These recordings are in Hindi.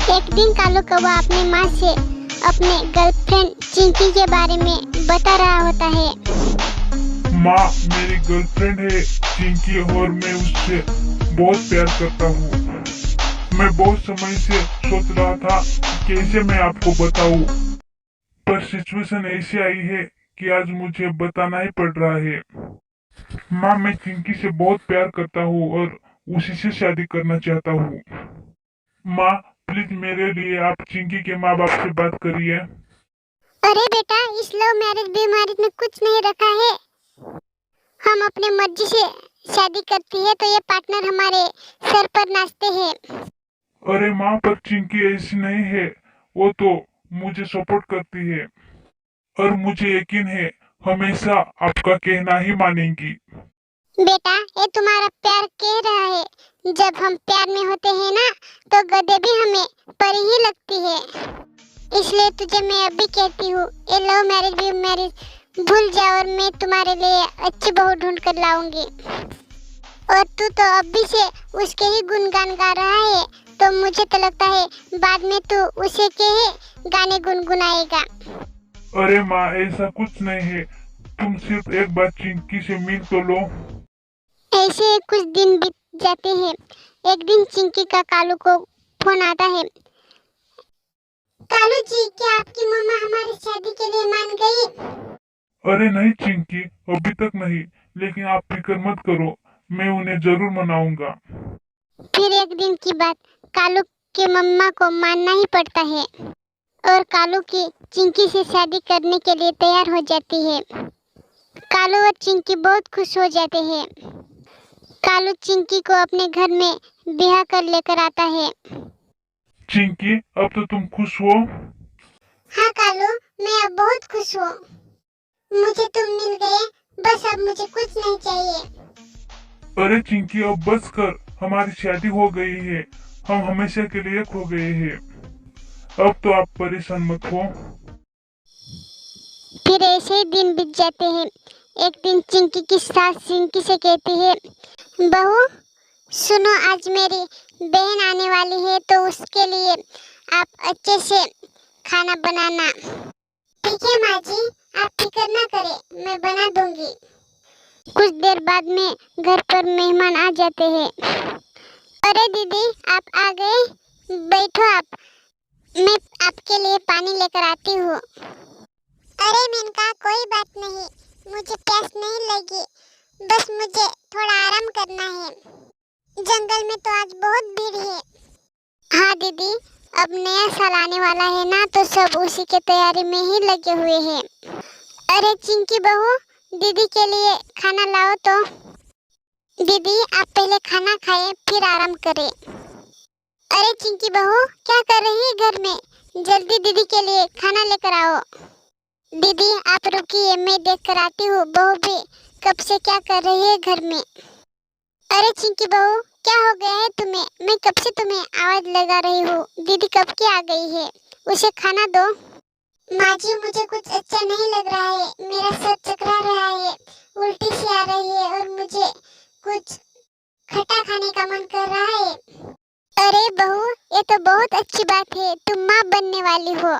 एक दिन कालू कौवा अपनी माँ से अपने गर्लफ्रेंड चिंकी के बारे में बता रहा होता है। माँ, मेरी गर्लफ्रेंड है चिंकी और मैं उससे बहुत प्यार करता हूँ। मैं बहुत समय से सोच रहा था कि कैसे मैं आपको बताऊँ, पर सिचुएशन ऐसी आई है कि आज मुझे बताना ही पड़ रहा है। माँ, मैं चिंकी से बहुत प्यार करता हूँ और उसी से शादी करना चाहता हूँ। माँ, प्लीज मेरे लिए आप चिंकी के माँ बाप से बात करिए। अरे बेटा, इस लव मैरिज बीमारी में कुछ नहीं रखा है। हम अपने मर्जी से शादी करती है तो ये पार्टनर हमारे सर पर नाचते हैं। अरे माँ, पर चिंकी ऐसी नहीं है। वो तो मुझे सपोर्ट करती है और मुझे यकीन है हमेशा आपका कहना ही मानेंगी। बेटा, ये तुम्हारा प्यार कह रहा है। जब हम प्यार में होते हैं ना, तो गधे भी हमें परी ही लगती है। इसलिए तुझे मैं अभी कहती हूँ, ये लव मैरिज भी मैरिज भूल जा और मैं तुम्हारे लिए अच्छी बहू ढूंढ कर लाऊंगी। और तू तो अभी से उसके ही गुणगान गा रहा है, तो मुझे तो लगता है बाद में तू उसे के ही गाने गुनगुनाएगा। अरे माँ, ऐसा कुछ नहीं है। तुम सिर्फ एक बार चिंकी से मिल तो लो। ऐसे कुछ दिन बीत जाते हैं। एक दिन चिंकी का कालू को फोन आता है। कालू जी, क्या आपकी मम्मा हमारी शादी के लिए मान गई? अरे नहीं चिंकी, अभी तक नहीं, लेकिन आप फिक्र मत करो, मैं उन्हें जरूर मनाऊंगा। फिर एक दिन की बात, कालू के मम्मा को मानना ही पड़ता है और कालू की चिंकी से शादी करने के लिए तैयार हो जाती है। कालू और चिंकी बहुत खुश हो जाते हैं। कालू चिंकी को अपने घर में ब्याह कर लेकर आता है। चिंकी, अब तो तुम खुश हो? हाँ कालू, मैं अब बहुत खुश हूँ। मुझे तुम मिल गए, बस अब मुझे कुछ नहीं चाहिए। अरे चिंकी, अब बस कर, हमारी शादी हो गई है। हम हमेशा के लिए खो गए हैं। अब तो आप परेशान मत हो। फिर ऐसे ही दिन बीत जाते हैं। एक दिन चिंकी की सास चिंकी से कहती है, बहू सुनो, आज मेरी बहन आने वाली है तो उसके लिए आप अच्छे से खाना बनाना। ठीक है माँ जी, आप फिक्र ना करें, मैं बना दूंगी। कुछ देर बाद में घर पर मेहमान आ जाते हैं। अरे दीदी, आप आ गए, बैठो आप, मैं आपके लिए पानी लेकर आती हूँ। अरे मेनका, कोई बात नहीं, मुझे प्यास नहीं लगी, बस मुझे थोड़ा आराम करना है। जंगल में तो आज बहुत भीड़ है। हाँ दीदी, अब नया साल आने वाला है ना, तो सब उसी के तैयारी में ही लगे हुए हैं। अरे चिंकी बहू, दीदी के लिए खाना लाओ तो। दीदी, आप पहले खाना खाएं फिर आराम करें। अरे चिंकी बहू, क्या कर रही है घर में? जल्दी दीदी के लिए खाना लेकर आओ। दीदी आप रुकिए, मैं देख कर आती हूँ, बहू भी कब से क्या कर रही है घर में। अरे चिंकी बहू, क्या हो गया है तुम्हें? मैं कब से तुम्हें आवाज लगा रही हूँ, दीदी कब की आ गई है, उसे खाना दो। माँ जी, मुझे कुछ अच्छा नहीं लग रहा है, मेरा सर चकरा रहा है, उल्टी सी आ रही है और मुझे कुछ खट्टा खाने का मन कर रहा है। अरे बहू, ये तो बहुत अच्छी बात है, तुम माँ बनने वाली हो।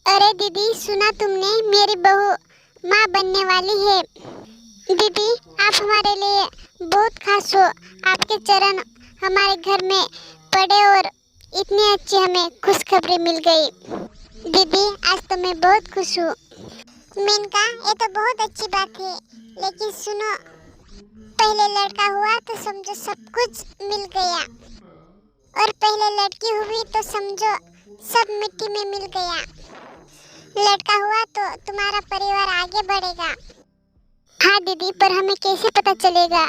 अरे दीदी, सुना तुमने, मेरी बहू माँ बनने वाली है। दीदी आप हमारे लिए बहुत खास हो, आपके चरण हमारे घर में पड़े और इतनी अच्छी हमें खुशखबरी मिल गई। दीदी आज तो मैं बहुत खुश हूँ। मेनका, ये तो बहुत अच्छी बात है, लेकिन सुनो, पहले लड़का हुआ तो समझो सब कुछ मिल गया, और पहले लड़की हुई तो समझो सब मिट्टी में मिल गया। लड़का हुआ तो तुम्हारा परिवार आगे बढ़ेगा। हाँ दीदी, पर हमें कैसे पता चलेगा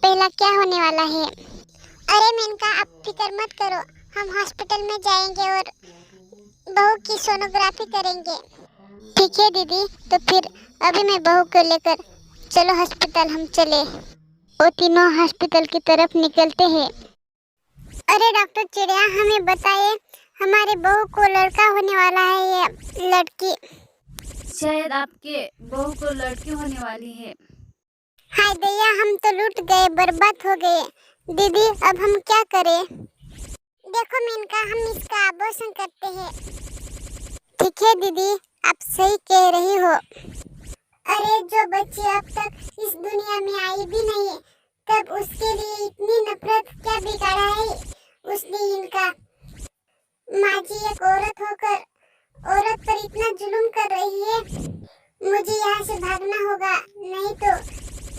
पहला क्या होने वाला है? अरे मेनका, आप फिक्र मत करो, हम हॉस्पिटल में जाएंगे और बहू की सोनोग्राफी करेंगे। ठीक है दीदी, तो फिर अभी मैं बहू को लेकर चलो हॉस्पिटल हम चले। वो तीनों हॉस्पिटल की तरफ निकलते हैं। अरे डॉक्टर चिड़िया, हमें बताइए, हमारे बहू को लड़का होने वाला है या लड़की? शायद आपके बहू को लड़की होने वाली है। हाय दैया, हम तो लूट गए, बर्बाद हो गए। दीदी अब हम क्या करें? देखो मेनका, हम इसका अबॉर्शन करते हैं। ठीक है दीदी, आप सही कह रही हो। अरे जो बच्ची अब तक इस दुनिया में आई भी नहीं, तब उसके लिए इतनी नफरत क्या बिगाड़ा है उसने इनका। माँ जी एक औरत होकर औरत पर इतना जुल्म कर रही है। मुझे यहाँ से भागना होगा, नहीं तो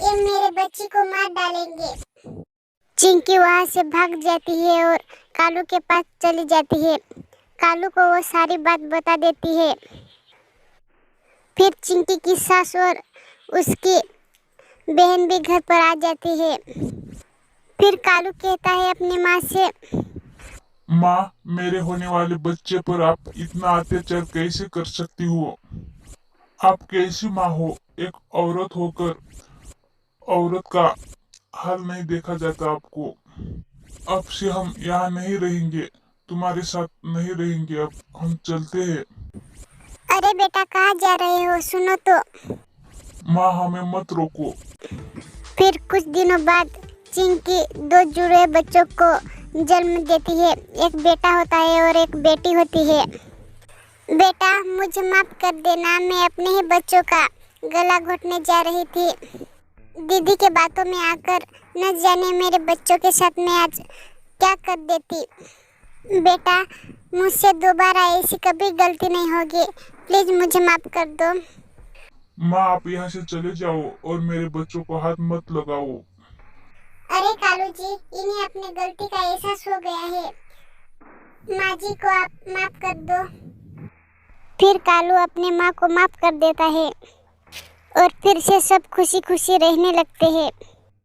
ये मेरे बच्ची को मार डालेंगे। चिंकी वहाँ से भाग जाती है और कालू के पास चली जाती है। कालू को वो सारी बात बता देती है। फिर चिंकी की सास और उसकी बहन भी घर पर आ जाती है। फिर कालू कहता है अपनी माँ से, माँ, मेरे होने वाले बच्चे पर आप इतना अत्याचार कैसे कर सकती हो? आप कैसी माँ हो? एक औरत होकर औरत का हाल नहीं देखा जाता आपको। अब से हम यहाँ नहीं रहेंगे, तुम्हारे साथ नहीं रहेंगे, अब हम चलते हैं। अरे बेटा कहाँ जा रहे हो, सुनो तो। माँ, हमें मत रोको। फिर कुछ दिनों बाद चिंकी 2 जुड़े बच्चों को जन्म देती है। एक बेटा होता है और एक बेटी होती है। बेटा मुझे माफ कर देना, मैं अपने ही बच्चों का गला घोटने जा रही थी। दीदी के बातों में आकर न जाने मेरे बच्चों के साथ मैं आज क्या कर देती। बेटा मुझसे दोबारा ऐसी कभी गलती नहीं होगी, प्लीज मुझे माफ कर दो। माँ, आप यहाँ से चले जाओ और मेरे बच्चों को हाथ मत लगाओ। अरे कालू जी, इन्हें अपनी गलती का एहसास हो गया है, माँ जी को आप माफ कर दो। फिर कालू अपनी माँ को माफ कर देता है और फिर से सब खुशी खुशी रहने लगते हैं।